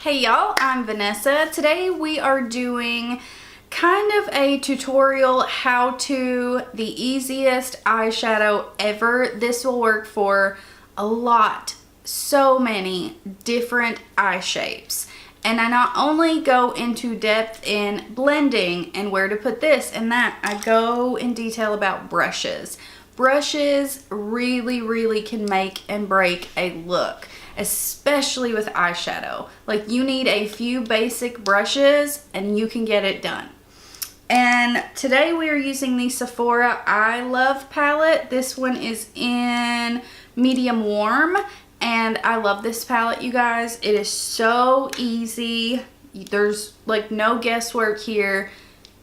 Hey y'all, I'm Vanessa. Today we are doing kind of a tutorial how to the easiest eyeshadow ever. This will work for so many different eye shapes. And I not only go into depth in blending and where to put this and that, I go in detail about brushes. Brushes really can make and break a look, especially with eyeshadow. Like, you need a few basic brushes and you can get it done. And today we are using the Sephora I Love palette. This one is in medium warm and I love this palette, you guys. It is so easy. There's like no guesswork here.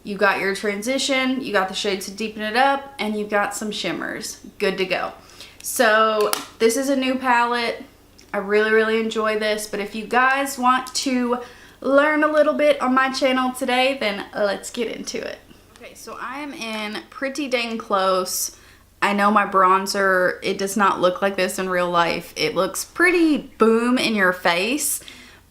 You got your transition, you got the shades to deepen it up, and you've got some shimmers. Good to go. So this is a new palette. I really enjoy this, but if you guys want to learn a little bit on my channel today, then let's get into it. Okay, so I am in pretty dang close. I know my bronzer, it does not look like this in real life. It looks pretty boom in your face,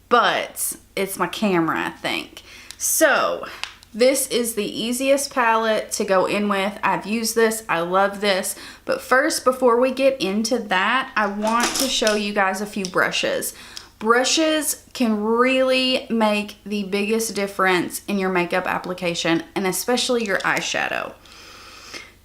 but it's my camera, I think. So this is the easiest palette to go in with. I've used this, I love this. But first, before we get into that, I want to show you guys a few brushes. Brushes can really make the biggest difference in your makeup application and especially your eyeshadow.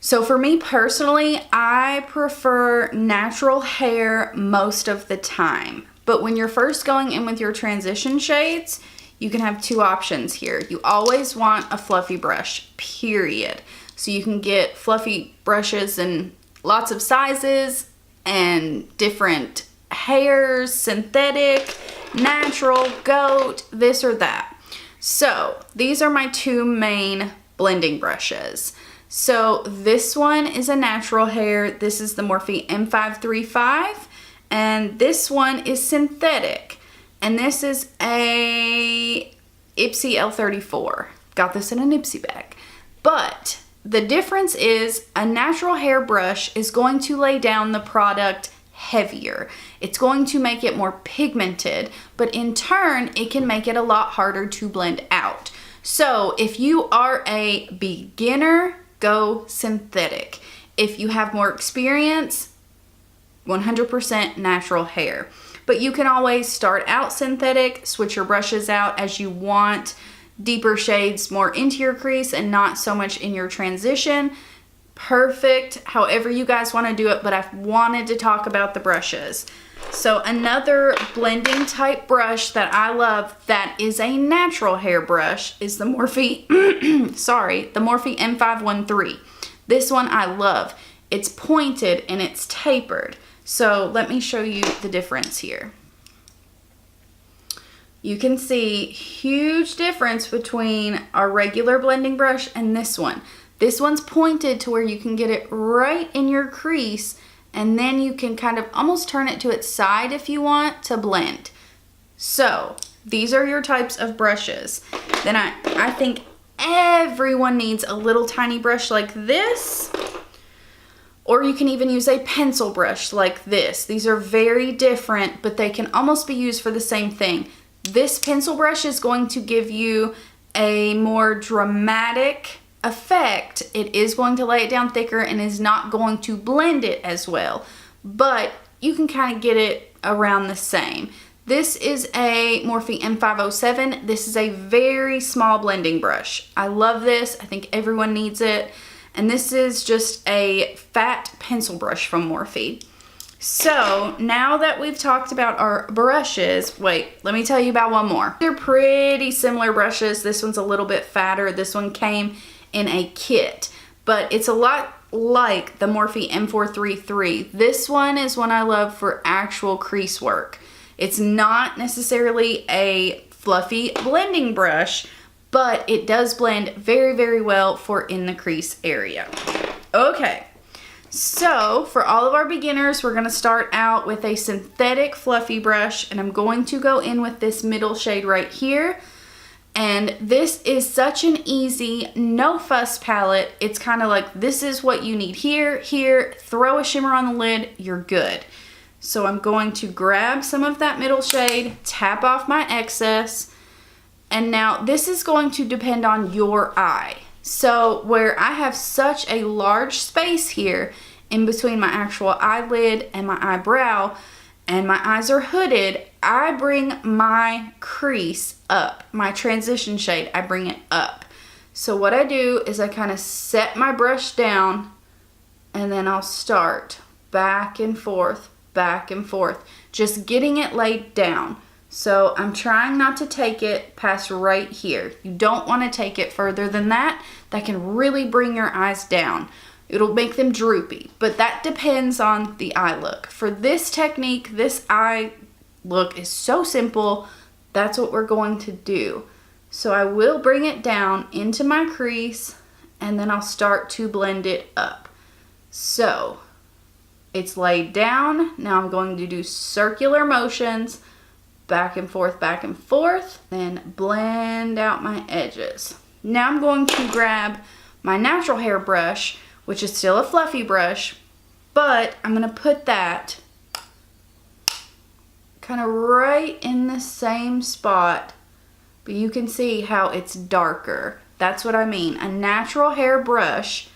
So for me personally, I prefer natural hair most of the time. But when you're first going in with your transition shades, you can have two options here. You always want a fluffy brush, period. So you can get fluffy brushes in lots of sizes and different hairs, synthetic, natural, goat, this or that. So these are my two main blending brushes. So this one is a natural hair. This is the Morphe M535, and this one is synthetic. And this is a Ipsy L34. Got this in an Ipsy bag. But the difference is a natural hair brush is going to lay down the product heavier. It's going to make it more pigmented, but in turn, it can make it a lot harder to blend out. So if you are a beginner, go synthetic. If you have more experience, 100% natural hair. But you can always start out synthetic, switch your brushes out as you want, deeper shades more into your crease and not so much in your transition. Perfect, however you guys want to do it, but I've wanted to talk about the brushes. So another blending type brush that I love that is a natural hair brush is the Morphe, the Morphe M513. This one I love. It's pointed and it's tapered. So let me show you the difference here. You can see huge difference between our regular blending brush and this one. This one's pointed to where you can get it right in your crease, and then you can kind of almost turn it to its side if you want to blend. So these are your types of brushes. Then I think everyone needs a little tiny brush like this. Or you can even use a pencil brush like this. These are very different, but they can almost be used for the same thing. This pencil brush is going to give you a more dramatic effect. It is going to lay it down thicker and is not going to blend it as well, but you can kind of get it around the same. This is a Morphe M507. This is a very small blending brush. I love this. I think everyone needs it. And this is just a fat pencil brush from Morphe. So now that we've talked about our brushes, wait, let me tell you about one more. They're pretty similar brushes. This one's a little bit fatter. This one came in a kit, but it's a lot like the Morphe M433. This one is one I love for actual crease work. It's not necessarily a fluffy blending brush, but it does blend very well for in the crease area. Okay, so for all of our beginners, we're gonna start out with a synthetic fluffy brush, and I'm going to go in with this middle shade right here. And this is such an easy, no fuss palette. It's kind of like, this is what you need here, throw a shimmer on the lid, you're good. So I'm going to grab some of that middle shade, tap off my excess, and now this is going to depend on your eye. So where I have such a large space here in between my actual eyelid and my eyebrow, and my eyes are hooded, I bring my crease up, my transition shade, I bring it up. So what I do is I kind of set my brush down, and then I'll start back and forth, just getting it laid down. So I'm trying not to take it past right here. You don't want to take it further than that. That can really bring your eyes down. It'll make them droopy, but that depends on the eye look. For this technique, this eye look is so simple. That's what we're going to do. So I will bring it down into my crease, and then I'll start to blend it up. So it's laid down. Now I'm going to do circular motions, back and forth, then blend out my edges. Now I'm going to grab my natural hair brush, which is still a fluffy brush, but I'm going to put that kind of right in the same spot, but you can see how it's darker. That's what I mean. A natural hair brush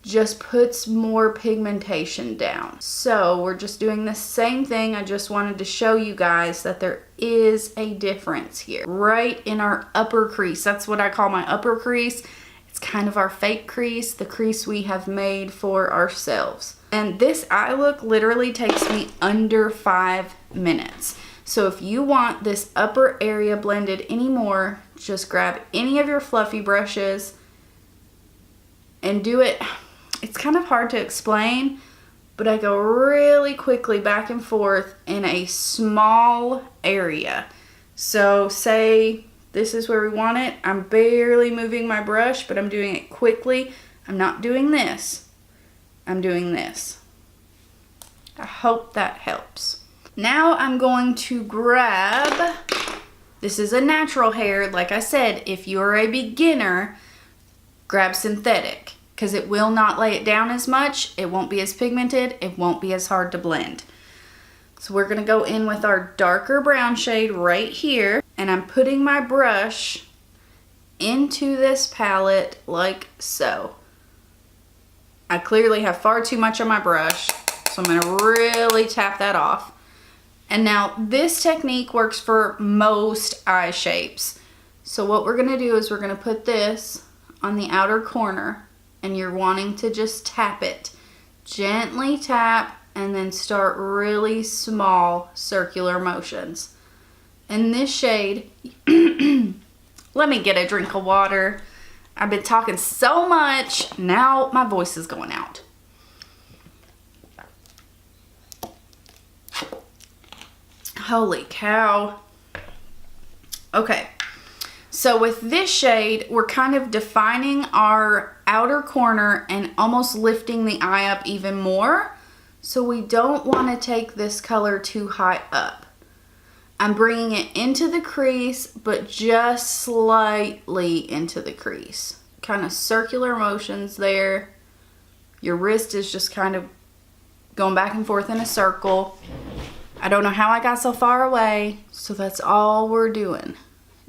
just puts more pigmentation down. So we're just doing the same thing. I just wanted to show you guys that there is a difference here. Right in our upper crease. That's what I call my upper crease. It's kind of our fake crease, the crease we have made for ourselves. And this eye look literally takes me under 5 minutes. So if you want this upper area blended anymore, just grab any of your fluffy brushes and do it. It's kind of hard to explain, but I go really quickly back and forth in a small area. So say this is where we want it. I'm barely moving my brush, but I'm doing it quickly. I'm not doing this. I'm doing this. I hope that helps. Now I'm going to grab, this is a natural hair. Like I said, if you're a beginner, grab synthetic, because it will not lay it down as much. It won't be as pigmented. It won't be as hard to blend. So we're gonna go in with our darker brown shade right here, and I'm putting my brush into this palette like so. I clearly have far too much on my brush, so I'm gonna really tap that off. And now this technique works for most eye shapes. So what we're gonna do is we're gonna put this on the outer corner, and you're wanting to just tap it. Gently tap, and then start really small circular motions. In this shade, let me get a drink of water. I've been talking so much, now my voice is going out. Holy cow. Okay. So with this shade, we're kind of defining our outer corner and almost lifting the eye up even more. So we don't want to take this color too high up. I'm bringing it into the crease, but just slightly into the crease. Kind of circular motions there. Your wrist is just kind of going back and forth in a circle. I don't know how I got so far away, so that's all we're doing.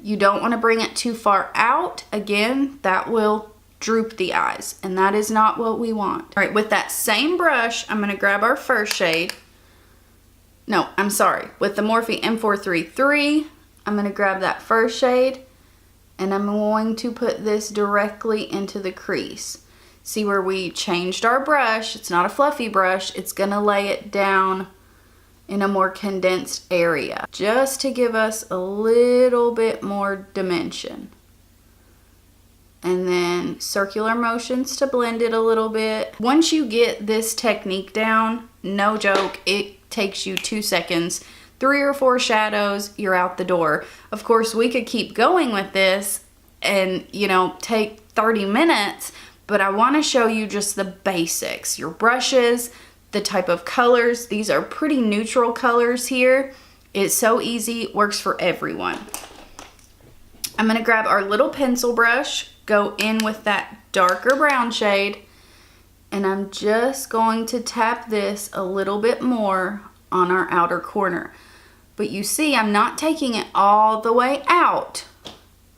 You don't want to bring it too far out. Again, that will droop the eyes, and that is not what we want. All right, with that same brush, I'm going to grab our first shade. No, I'm sorry. With the Morphe M433, I'm going to grab that first shade, and I'm going to put this directly into the crease. See where we changed our brush? It's not a fluffy brush. It's going to lay it down in a more condensed area, just to give us a little bit more dimension. And then circular motions to blend it a little bit. Once you get this technique down, no joke, it takes you 2 seconds. 3 or 4 shadows, you're out the door. Of course, we could keep going with this and, you know, take 30 minutes, but I want to show you just the basics. Your brushes, the type of colors. These are pretty neutral colors here. It's so easy, works for everyone. I'm going to grab our little pencil brush, go in with that darker brown shade, and I'm just going to tap this a little bit more on our outer corner. But you see, I'm not taking it all the way out.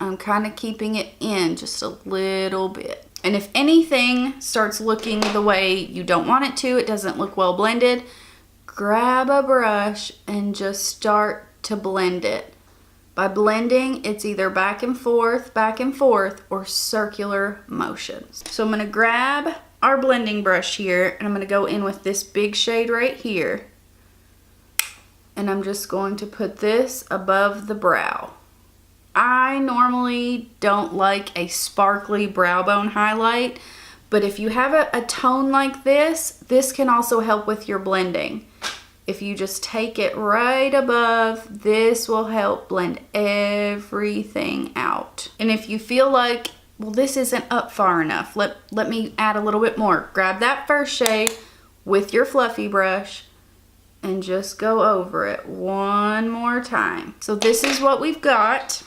I'm kind of keeping it in just a little bit. And if anything starts looking the way you don't want it to, it doesn't look well blended, grab a brush and just start to blend it. By blending, it's either back and forth, or circular motions. So I'm gonna grab our blending brush here, and I'm gonna go in with this big shade right here. And I'm just going to put this above the brow. I normally don't like a sparkly brow bone highlight, but if you have a tone like this can also help with your blending. If you just take it right above, this will help blend everything out. And if you feel like, well, this isn't up far enough, let me add a little bit more. Grab that first shade with your fluffy brush and just go over it one more time. So this is what we've got.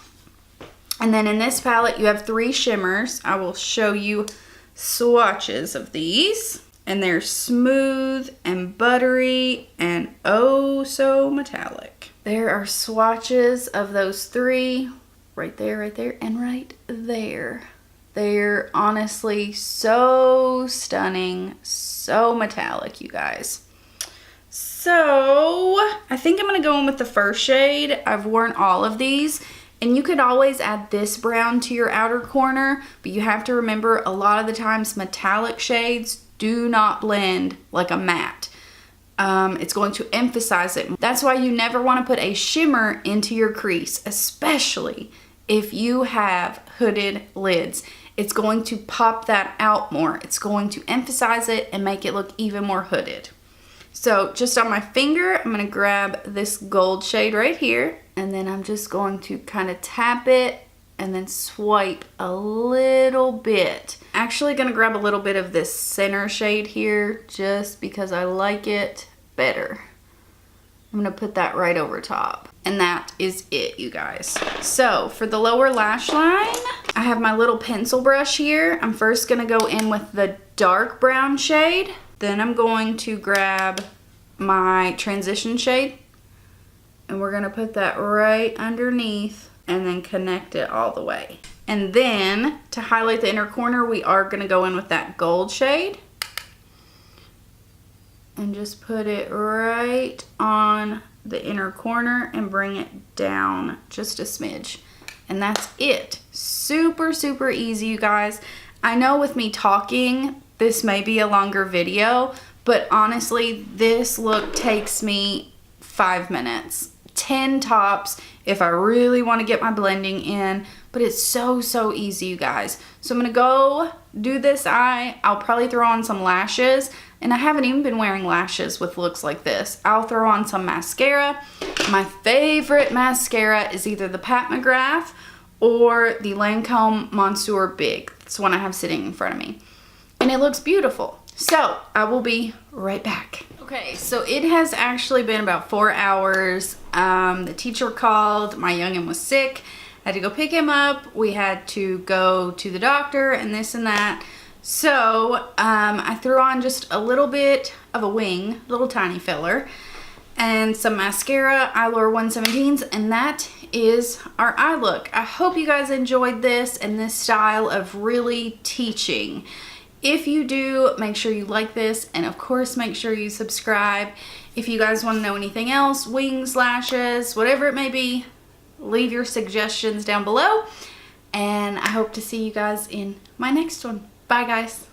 And then in this palette, you have 3 shimmers. I will show you swatches of these. And they're smooth and buttery and oh so metallic. There are swatches of those 3 right there, and right there. They're honestly so stunning, so metallic, you guys. So I think I'm gonna go in with the first shade. I've worn all of these, and you could always add this brown to your outer corner, but you have to remember a lot of the times metallic shades do not blend like a matte. It's going to emphasize it. That's why you never want to put a shimmer into your crease, especially if you have hooded lids. It's going to pop that out more. It's going to emphasize it and make it look even more hooded. So just on my finger, I'm going to grab this gold shade right here, and then I'm just going to kind of tap it and then swipe a little bit. Actually gonna grab a little bit of this center shade here just because I like it better. I'm gonna put that right over top. And that is it, you guys. So for the lower lash line, I have my little pencil brush here. I'm first gonna go in with the dark brown shade. Then I'm going to grab my transition shade, and we're gonna put that right underneath and then connect it all the way. And then to highlight the inner corner, we are gonna go in with that gold shade and just put it right on the inner corner and bring it down just a smidge. And that's it. Super, super easy, you guys. I know with me talking, this may be a longer video, but honestly, this look takes me 5 minutes. 10 tops if I really want to get my blending in, but it's so easy, you guys. So I'm gonna go do this eye. I'll probably throw on some lashes, and I haven't even been wearing lashes with looks like this. I'll throw on some mascara. My favorite mascara is either the Pat McGrath or the Lancome Monsieur Big. It's the one I have sitting in front of me, and it looks beautiful. So I will be right back. Okay, so it has actually been about 4 hours. The teacher called, my youngin was sick. I had to go pick him up. We had to go to the doctor and this and that. So I threw on just a little bit of a wing, little tiny filler, and some mascara, Eyelure 117s, and that is our eye look. I hope you guys enjoyed this and this style of really teaching. If you do, make sure you like this, and of course make sure you subscribe. If you guys want to know anything else, wings, lashes, whatever it may be, leave your suggestions down below, and I hope to see you guys in my next one. Bye guys.